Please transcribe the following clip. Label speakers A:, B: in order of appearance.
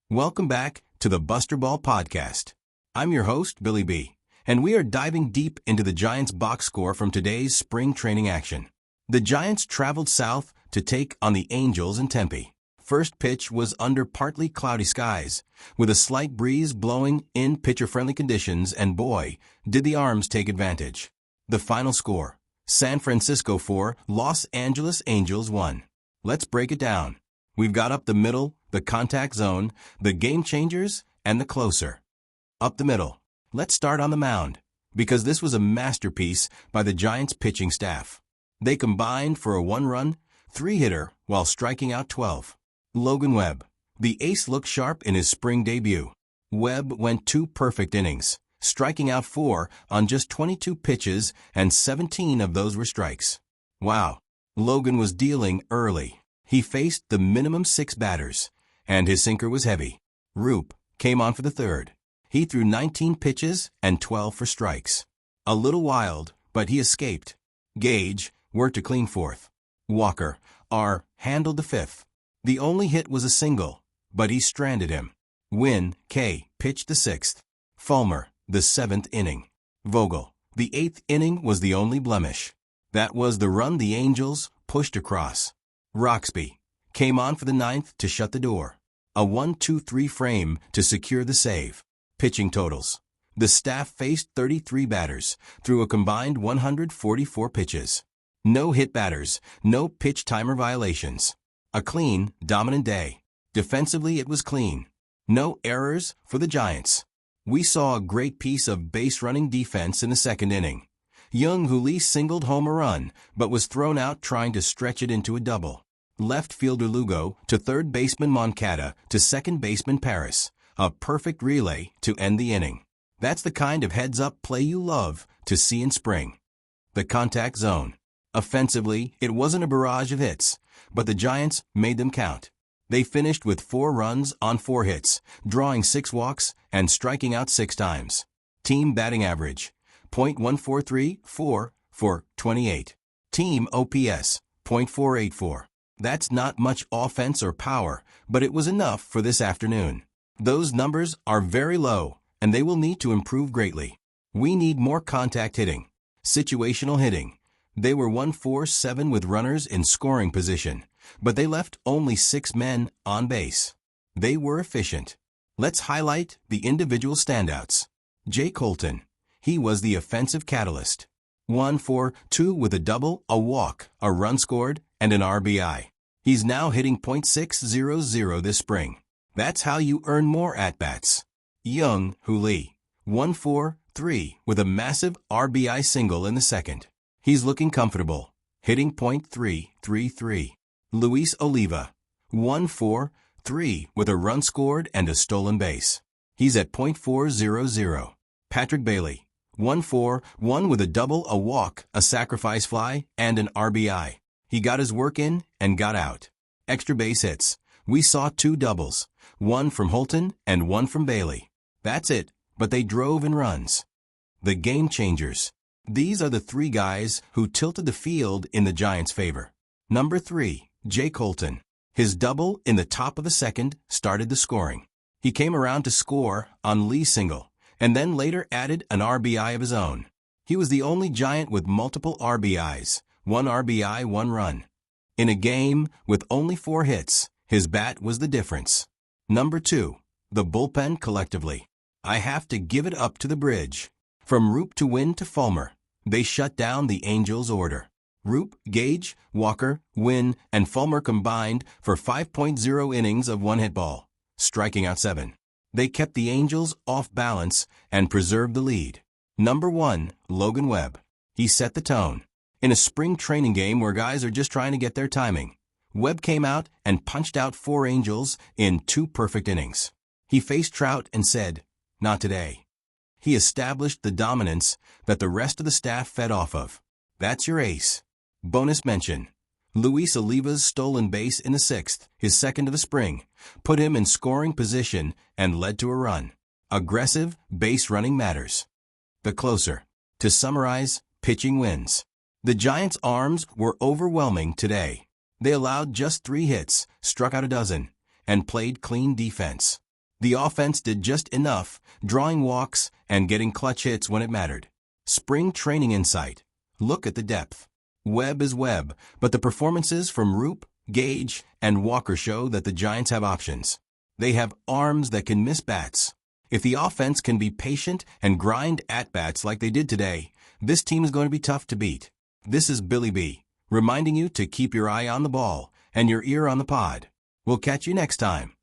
A: Welcome back to the Buster Ball Podcast. I'm your host, Billy B., and we are diving deep into the Giants' box score from today's spring training action. The Giants traveled south to take on the Angels in Tempe. First pitch was under partly cloudy skies, with a slight breeze blowing in pitcher-friendly conditions, and boy, did the arms take advantage. The final score, San Francisco 4, Los Angeles Angels 1. Let's break it down. We've got up the middle, the contact zone, the game changers, and the closer. Up the middle. Let's start on the mound, because this was a masterpiece by the Giants pitching staff. They combined for a 1-run, 3-hitter while striking out 12. Logan Webb. The ace looked sharp in his spring debut. Webb went 2 perfect innings, striking out 4 on just 22 pitches, and 17 of those were strikes. Wow. Logan was dealing early. He faced the minimum 6 batters, and his sinker was heavy. Roop came on for the third. He threw 19 pitches and 12 for strikes. A little wild, but he escaped. Gage worked a clean fourth. Walker, R, handled the fifth. The only hit was a single, but he stranded him. Wynn, K, pitched the sixth. Fulmer, the 7th inning. Vogel, the 8th inning was the only blemish. That was the run the Angels pushed across. Roxby came on for the 9th to shut the door. A 1-2-3 frame to secure the save. Pitching totals. The staff faced 33 batters, threw a combined 144 pitches. No hit batters, no pitch timer violations. A clean, dominant day. Defensively, it was clean. No errors for the Giants. We saw a great piece of base-running defense in the 2nd inning. Young Huli singled home a run, but was thrown out trying to stretch it into a double. Left fielder Lugo to third baseman Moncada to second baseman Paris. A perfect relay to end the inning. That's the kind of heads-up play you love to see in spring. The contact zone. Offensively, it wasn't a barrage of hits, but the Giants made them count. They finished with 4 runs on 4 hits, drawing 6 walks and striking out 6 times. Team batting average, .143 for 28. Team OPS, .484. That's not much offense or power, but it was enough for this afternoon. Those numbers are very low, and they will need to improve greatly. We need more contact hitting. Situational hitting. They were 1-4-7 with runners in scoring position, but they left only 6 men on base. They were efficient. Let's highlight the individual standouts. Jay Colton. He was the offensive catalyst. 1-for-2 with a double, a walk, a run scored, and an RBI. He's now hitting .600 this spring. That's how you earn more at-bats. Young Huli. 1-for-3 with a massive RBI single in the 2nd. He's looking comfortable, hitting .333. Luis Oliva. 1-for-3 with a run scored and a stolen base. He's at .400. Patrick Bailey. 1-for-1 with a double, a walk, a sacrifice fly, and an RBI. He got his work in and got out. Extra base hits. We saw 2 doubles, 1 from Holton and 1 from Bailey. That's it, but they drove in runs. The game changers. These are the 3 guys who tilted the field in the Giants' favor. Number 3, Jay Colton. His double in the top of the 2nd started the scoring. He came around to score on Lee's single, and then later added an RBI of his own. He was the only Giant with multiple RBIs, 1 RBI, 1 run. In a game with only 4 hits, his bat was the difference. Number 2, the bullpen collectively. I have to give it up to the bridge. From Roop to Wynn to Fulmer, they shut down the Angels' order. Roop, Gage, Walker, Wynn, and Fulmer combined for 5.0 innings of 1-hit ball, striking out 7. They kept the Angels off balance and preserved the lead. Number 1, Logan Webb. He set the tone. In a spring training game where guys are just trying to get their timing, Webb came out and punched out 4 Angels in 2 perfect innings. He faced Trout and said, "Not today." He established the dominance that the rest of the staff fed off of. That's your ace. Bonus mention. Luis Oliva's stolen base in the 6th, his 2nd of the spring, put him in scoring position and led to a run. Aggressive base running matters. The closer. To summarize, pitching wins. The Giants' arms were overwhelming today. They allowed just 3 hits, struck out a dozen, and played clean defense. The offense did just enough, drawing walks and getting clutch hits when it mattered. Spring training insight. Look at the depth. Webb is Webb, but the performances from Roop, Gage, and Walker show that the Giants have options. They have arms that can miss bats. If the offense can be patient and grind at-bats like they did today, this team is going to be tough to beat. This is Billy B, reminding you to keep your eye on the ball and your ear on the pod. We'll catch you next time.